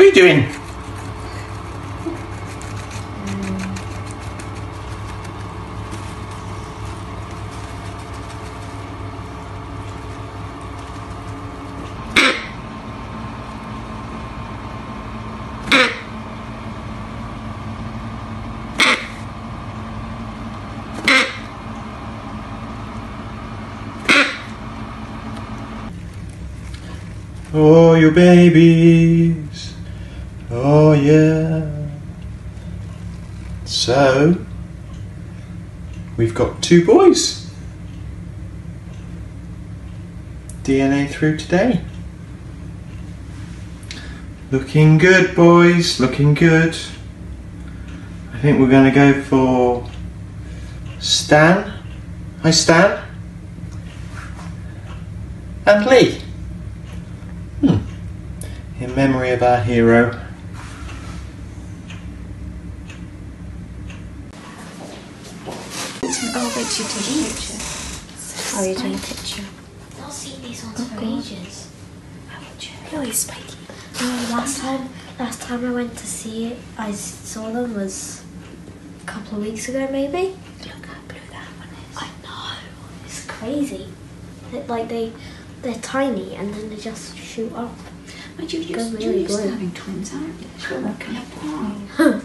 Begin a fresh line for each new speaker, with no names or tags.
you doing? Oh, you babies. Oh, yeah. So, we've got 2 boys. DNA through today. Looking good, boys. Looking good. I think we're going to go for Stan. Hi, Stan. And Lee. In memory of our hero.
Oh, wait, you take a picture. Oh, you're taking a picture.
I've not seen these ones for ages.
Really spiky.
Last time I went to see it, I saw them was a couple of weeks ago, maybe.
Look how blue that one is.
I know. It's crazy. They're tiny and then they just shoot up.
But you're
really
used to
blue.
having twins, aren't you? They're working apart.